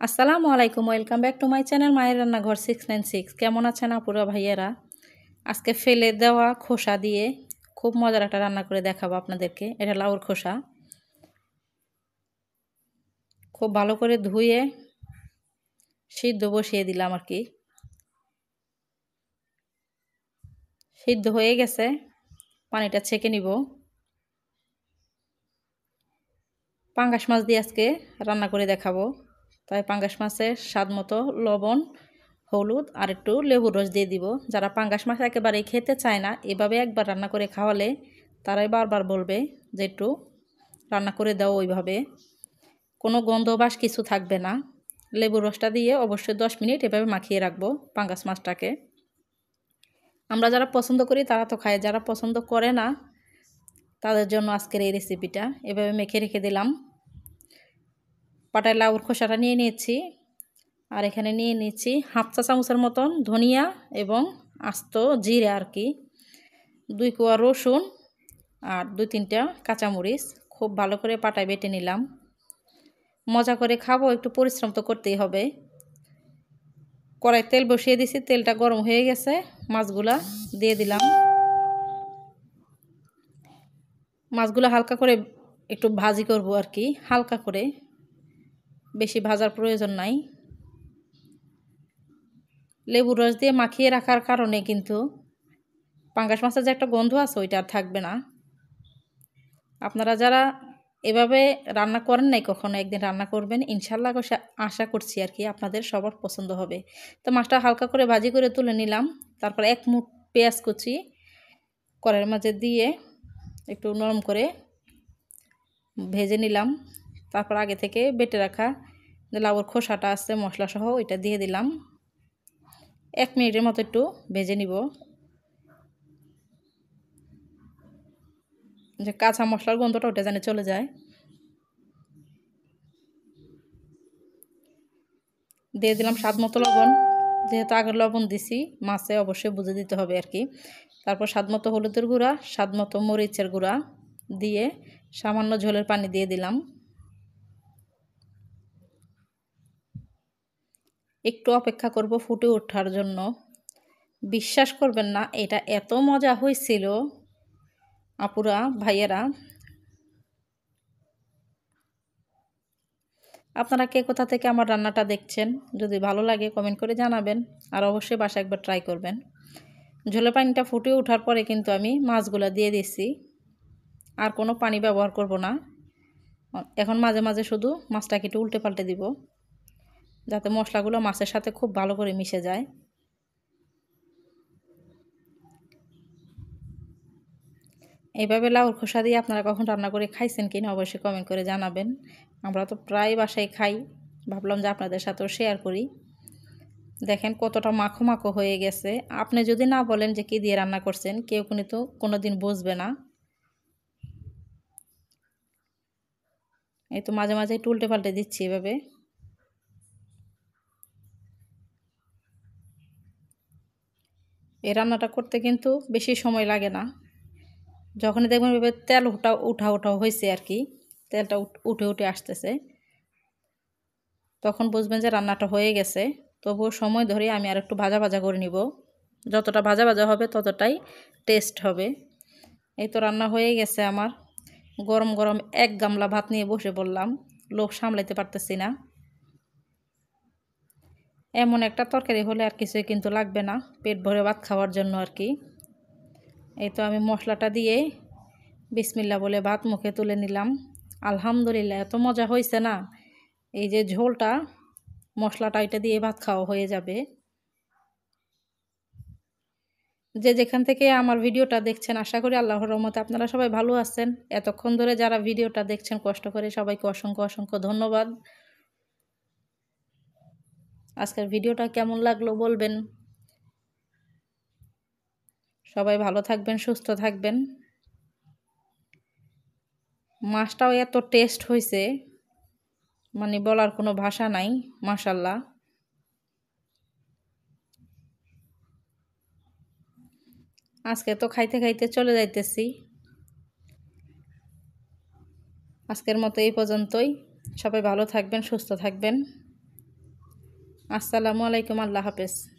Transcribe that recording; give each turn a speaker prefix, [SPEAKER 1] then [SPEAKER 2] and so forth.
[SPEAKER 1] আসসালামু আলাইকুম, welcome back to my channel মায়ের রান্নাঘর 696। কেমন আছেন আপুরা ভাইয়েরা? আজকে ফেলে দেওয়া খোসা দিয়ে খুব মজার একটা রান্না করে দেখাবো আপনাদেরকে। এটা লাউর খোসা। খুব ভালো করে ধুয়ে সিদ্ধ বসিয়ে দিলাম আর কি। সিদ্ধ হয়ে গেছে, পানিটা ছেঁকে নিব। পাঙ্গাস মাছ দিয়ে আজকে রান্না করে দেখাবো, তাই পাঙ্গাস মাছের স্বাদ মতো লবণ, হলুদ আর একটু লেবুর রস দিয়ে দিব। যারা পাঙ্গাস মাছ একেবারেই খেতে চায় না, এভাবে একবার রান্না করে খাওয়ালে তারাই বারবার বলবে যে একটু রান্না করে দাও ওইভাবে। কোনো গন্ধবাস কিছু থাকবে না। লেবুর রসটা দিয়ে অবশ্যই 10 মিনিট এভাবে মাখিয়ে রাখবো পাঙ্গাস মাছটাকে। আমরা যারা পছন্দ করি তারা তো খায়, যারা পছন্দ করে না তাদের জন্য আজকের এই রেসিপিটা। এভাবে মেখে রেখে দিলাম। পাটায় লাউর খোসাটা নিয়ে নিয়েছি, আর এখানে নিয়ে নিচ্ছি হাফ চা চামচের মতন ধনিয়া এবং আস্ত জিরে আর কি, 2 কোয়া রসুন আর 2-3টা কাঁচামরিচ। খুব ভালো করে পাটায় বেটে নিলাম। মজা করে খাবো, একটু পরিশ্রম তো করতেই হবে। কড়াই তেল বসিয়ে দিছি, তেলটা গরম হয়ে গেছে। মাছগুলা দিয়ে দিলাম। মাছগুলো হালকা করে একটু ভাজি করব আর কি, হালকা করে, বেশি ভাজার প্রয়োজন নাই। লেবুর রস দিয়ে মাখিয়ে রাখার কারণে কিন্তু পাঙ্গাস মাছের যে একটা গন্ধ আছে ওইটা আর থাকবে না। আপনারা যারা এভাবে রান্না করেন নাই কখনো, একদিন রান্না করবেন, ইনশাল্লাহ আশা করছি আর কি আপনাদের সবার পছন্দ হবে। তো মাছটা হালকা করে ভাজি করে তুলে নিলাম। তারপর 1 মুঠ পেঁয়াজ কুচি কড়াইয়ের মাঝে দিয়ে একটু নরম করে ভেজে নিলাম। তারপর আগে থেকে বেটে রাখা যে লাউর খোসাটা আছে মশলা সহ ওইটা দিয়ে দিলাম। 1 মিনিটের মতো একটু ভেজে নিব, যে কাঁচা মশলার গন্ধটা ওটা যেন চলে যায়। দিয়ে দিলাম স্বাদ মতো লবণ, যেহেতু আগে লবণ দিছি মাছে অবশ্যই বুঝে দিতে হবে আর কি। তারপর স্বাদ মতো হলুদের গুঁড়া, স্বাদ মতো মরিচের গুঁড়া দিয়ে সামান্য ঝোলের পানি দিয়ে দিলাম। একটু অপেক্ষা করব ফুটে ওঠার জন্য। বিশ্বাস করবেন না, এটা এত মজা হয়েছিল আপুরা ভাইয়েরা। আপনারা কে কোথা থেকে আমার রান্নাটা দেখছেন, যদি ভালো লাগে কমেন্ট করে জানাবেন, আর অবশ্যই বাসায় একবার ট্রাই করবেন। ঝোলের পানিটা ফুটে ওঠার পরে কিন্তু আমি মাছগুলো দিয়ে দিছি, আর কোনো পানি ব্যবহার করব না। এখন মাঝে মাঝে শুধু মাছটাকে একটু উল্টে পাল্টে দিব, যাতে মশলাগুলো মাছের সাথে খুব ভালো করে মিশে যায়। এইভাবে লাউর খোসা দিয়ে আপনারা কখন রান্না করে খাইছেন কিনা অবশ্যই কমেন্ট করে জানাবেন। আমরা তো প্রায় বাসায় খাই, ভাবলাম যে আপনাদের সাথেও শেয়ার করি। দেখেন কতটা মাখো মাখো হয়ে গেছে। আপনি যদি না বলেন যে কী দিয়ে রান্না করছেন, কেউ কিন্তু কোনো দিন বুঝবে না। এই তো মাঝে মাঝে একটু উল্টে পাল্টে দিচ্ছি এভাবে। এই রান্নাটা করতে কিন্তু বেশি সময় লাগে না। যখনই দেখবেন এভাবে তেল উঠা হয়েছে আর কি, তেলটা উঠে উঠে আসতেছে, তখন বুঝবেন যে রান্নাটা হয়ে গেছে। তবুও সময় ধরে আমি আর একটু ভাজা ভাজা করে নিব। যতটা ভাজা ভাজা হবে ততটাই টেস্ট হবে। এই তো রান্না হয়ে গেছে আমার। গরম গরম 1 গামলা ভাত নিয়ে বসে পড়লাম, লোভ সামলাইতে পারতেছি না। এমন একটা তরকারি হলে আর কিছুই কিন্তু লাগবে না পেট ভরে ভাত খাওয়ার জন্য আর কি। এই তো আমি মশলাটা দিয়ে বিসমিল্লাহ বলে ভাত মুখে তুলে নিলাম। আলহামদুলিল্লাহ, এত মজা হয়েছে না। এই যে ঝোলটা, মশলাটা এটা দিয়ে ভাত খাওয়া হয়ে যাবে। যে যেখান থেকে আমার ভিডিওটা দেখছেন, আশা করি আল্লাহর রহমতে আপনারা সবাই ভালো আছেন। এতক্ষণ ধরে যারা ভিডিওটা দেখছেন কষ্ট করে, সবাইকে অসংখ্য অসংখ্য ধন্যবাদ। আজকের ভিডিওটা কেমন লাগলো বলবেন। সবাই ভালো থাকবেন, সুস্থ থাকবেন। মাছটাও এত টেস্ট হয়েছে, মানে বলার কোনো ভাষা নাই, মাশাল্লাহ। আজকে তো খাইতে খাইতে চলে যাইতেছি। আজকের মতো এই পর্যন্তই। সবাই ভালো থাকবেন, সুস্থ থাকবেন। আসসালামু আলাইকুম, আল্লাহ হাফেজ।